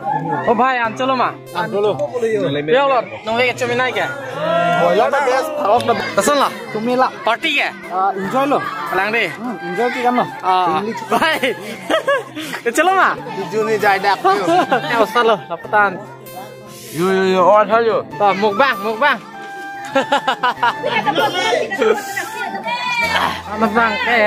ओ भाई आंचलो मा Dulu. पियो लो नोवे के चोमिन नाइ के Boiler the best. Half the कसन ला Tumila. पार्टी के Enjoy lo. lang deh Enjoy ki kan lo. भाई चलो मा Juni jai dak. Eo sat lo lapetan Yo on thôi yo. to mukbang mukbang ke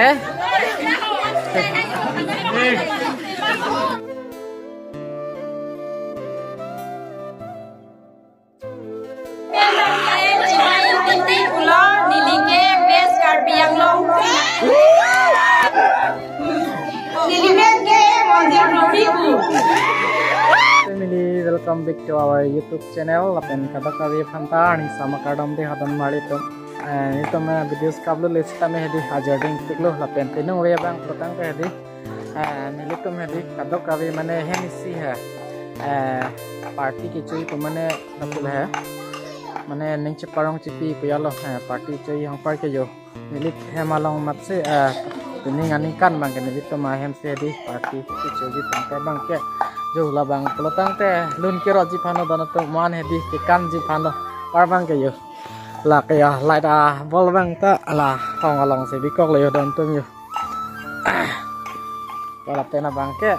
Family, welcome back to our YouTube channel. Lapen kadok kami phanta ani sama kadam de hadan mali tum. Itu me videos kablo lista me hedi hajarding tiklo lapen tinu we bang protang ke hedi. Nili tum hedi kadok kami mane henisi hai. Party ki chui tu mane napul hai. Mane नीचे parong cipi kuyalo party chui yang par ke yo. Nili hemalong matse ini ngani kan bang kene itu mah hem se di party ki chui tangkai bang ke. Jo la bang pelotang teh lun kiro jipano dana tu man hedi ke kan jipano par bang ke yo la ke ya lai da bol bang ta la hong along se bikok le yo dan tum yo la tena bang ke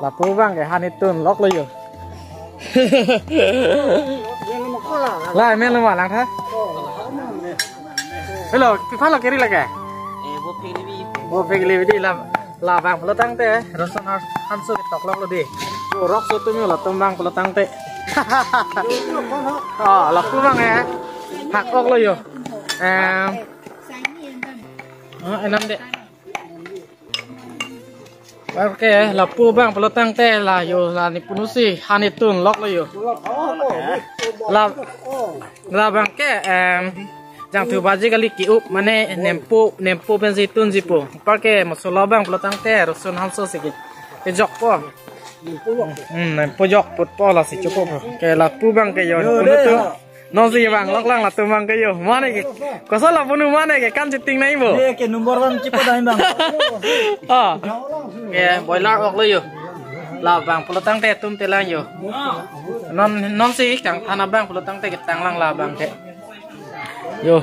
la pu bang ke hanitun lok le yo la men lu ma lang tha hello pi phan la keri la ke bo pegli di la bang pelotang teh rosan hansu tok lok lo di rok so tu mi la tumbang pelotang teh la pu bang ya hak ok lo yo enam dek oke la pu bang pelotang teh la yo la ni punusi hanitun lok lo yo la bang ke jang tu baji kali kiup mane nempo benzitun jipo parke masola bang pelotang teh rosun hanso sikit pojok po nempo jok put po la si cukup ke la pu bang ke yo tu no si bang lok lang la tu bang ke yo mane ke kosol la punu mane ke kan jiting nai bo Ke number 1 cipo dai bang. ke boiler ok lo yo la bang pelotang teh tum telang yo non si jang thana bang pelotang teh ke tang lang la bang ke yo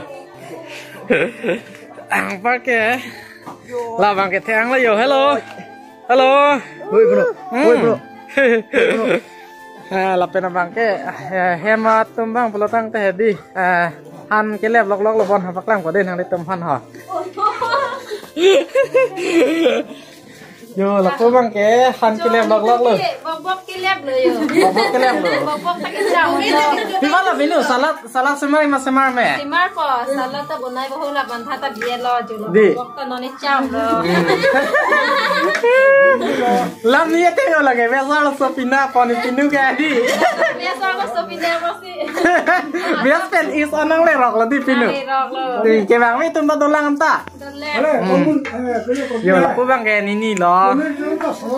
ang parke la bang ke thang la yo hello Hoi bro. la pena bang ke hema tum bang pelotang teh di han ke lep lok lo bon hapak lang ko den hang di tum han ha yo la ko bang ke han ke lep lok lo bok ke lep lo yo bok ke lep lo bok tak ke jauh pi mana vinu salat semar me timar po salat ta bonai bo la ban thata biye lo ju lo Di. bok ta noni cham lo lam ni te yo lage besar so pina poni pinu ke di biasa ko so pinde ko si bias pen is anang le rok lo di pinu rok lo di ke bang mi tum dolang ta yo la pu bang ke ni lo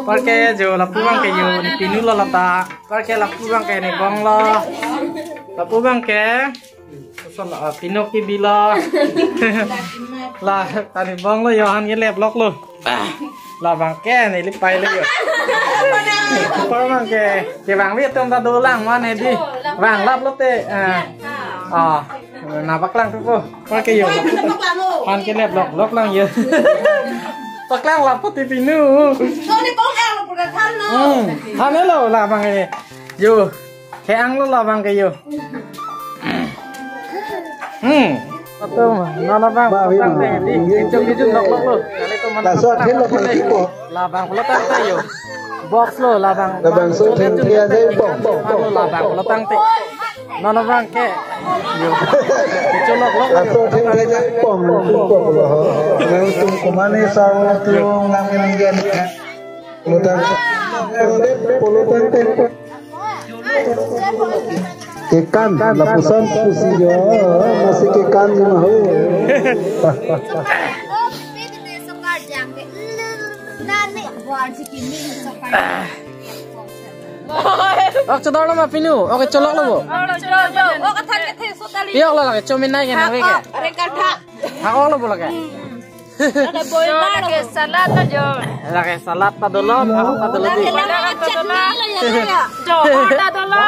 porque yo la pu bang ke yo ni pinu lo ta porque la pu bang ke ni bong lo la pu bang ke son la pinu ki bila la tani bong lo yo han ye lep lok lo la bang ke ni li pai le yo por bang ke bang vi tum ta dolang man he di bang lap lo te napa lang tu po porque yo han ke lep lok lang yo paklang la pati pinu ni bok ang lo pura than lo han lo la bang ke yo ke ang lo la bang ke yo atau nana bang petang teh di hijau lok lo kali tu mana la bang pelotang teh yo box lo la bang so theng thia dai bong la bang pelotang teh nana bang ke yo hijau lok So theng thia dai bong lo. Nang tum kumane sang tu ngang ngen Pelotang teh. Kekan lapusan pusi yo masih kekan ni mahu. Ok cho đó mà pinu, ok cho lok lo bo. o ka than ke the so tali Iya lo lagi, cumin naik yang ke. re ka tha Aku lo bo lagi. Ada bola ke salad aja. Lagi salat ta dulu, ta dulu di. Jauh ta dulu.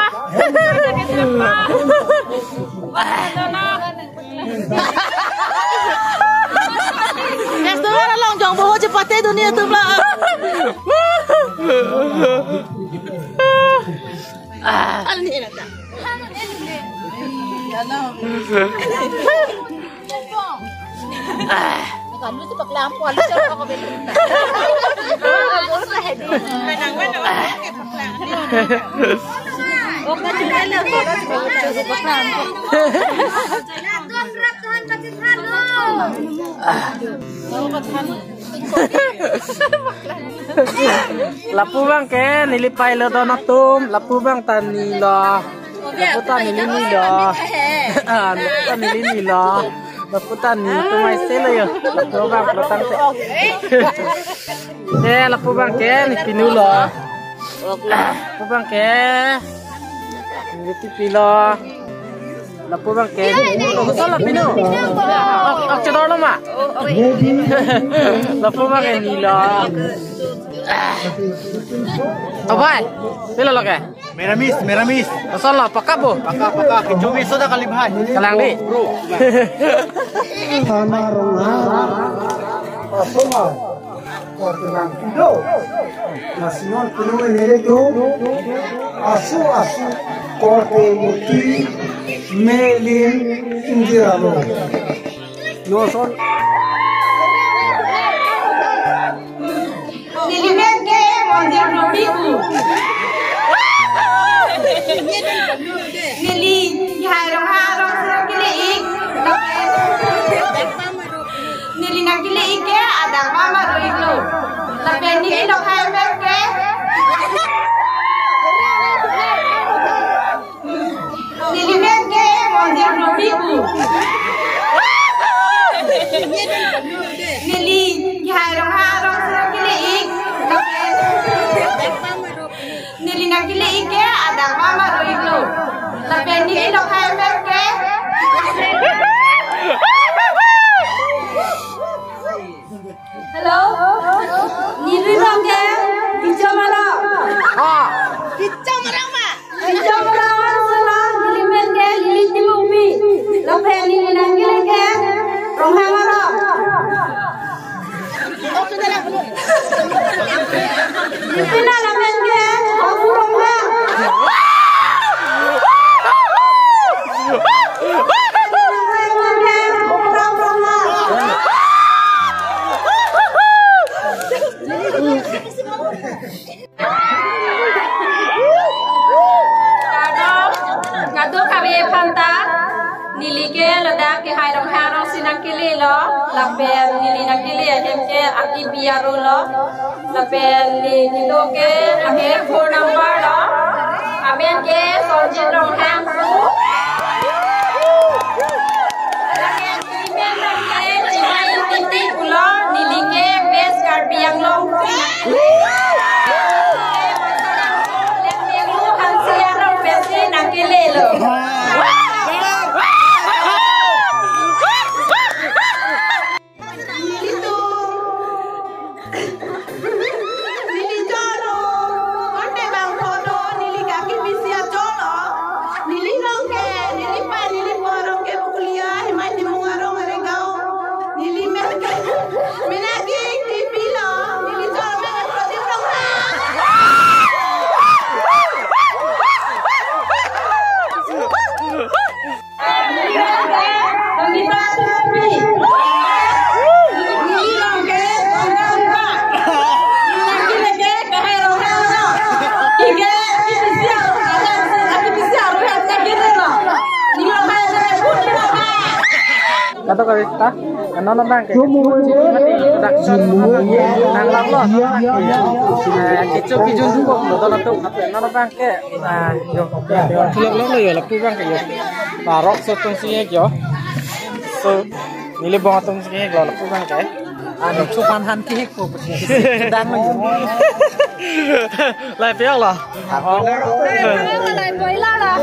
Restoran long jong boho cepat dunia tu pula. Ini nak tak? Kan lu tu pakai lampu ada cara kau betul. Oh kan cuma lah kau kan cuma pakai lampu. Tuhan kasih Tuhan Lapu bang ke nilipai lo to natum, lapu bang tani lo. Lapu tani ni lo. Lapu tani ni lo. Lapu tani tu mai selo yo. Lapu bang petang te. Lapu bang ke ni pinu lo. Lapu bang ke ni tipi lo. Lapu bang ke. Oh salah pinu. Ak cedor lo mak. Lapu bang ke ni lo. Apa? Sila lo ke? Meramis. Asal lah, pakak bu? Pakak. Kecumi sudah kali bahai. Kalang di? Tanah ronga. Asoma. Kortenan kido. Nasional penuh nere tu. Asu. Korte muti. Melin Indiralo. Noson. Nilimenge mondir nobiku. Nili harong kilik. Nili nang kilik ke ada mama roiko. Tapi nili no harong ke. Nilimenge mondir nobiku. Nili harong kilik. Nili nang kilik ke ada mama roiko. Tapi nili no harong ke. Hello. Nili nang ke kicamala. Kicamala salah nili menge nili timumi. Tapi nili nang kilik ke rohamara. Nipina la menge aku romha. Kado kabe phanta nili ke lada ke harong sinang kile lo lapen nili nang kile ajem ke aki biaro lo lapen nili ke ame phone number lo amen ke sonjin rong hang su lapen email nang ke chimai tinti ulo nili ke base card biang lo Nakilelo. Kata kau kita, nono bang ke, mati dak nang lang lo, kicau kicau suko, betul betul, nono bang ke, yo, tulak lo yo, lapu bang ke yo, parok sotong sih yo, so nilai bang sotong sih yo, lapu bang ke, ada cuman hanti ko, sedang lagi, lai piao lah, lai boy lah,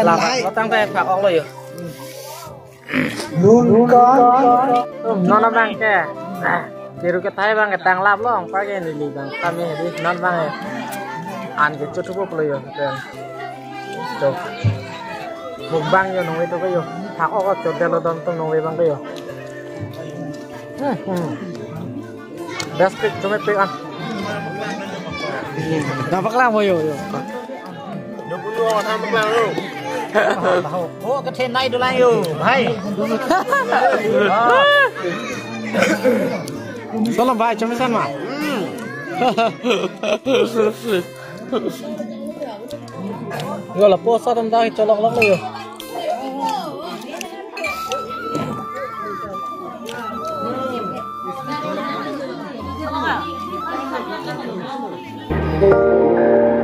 lah, datang teh pak lo yo. Nun kan. Non bang ke. Biru ke thai bang ke tang lap long pakai nili bang kami di non bang an ke cukup puluh yo kan. Cok. Mukbang yo nunggu itu yo. Thak ok cok delo don tu nunggu bang yo. Best pick cuma pick an. Dapat lah mo yo. Ô cái thên này đồ lại yo hay Salam vai cuma san mah. Yo la posa tam dah colok lok yo. Hãy subscribe cho kênh Ghiền Mì Gõ để không bỏ lỡ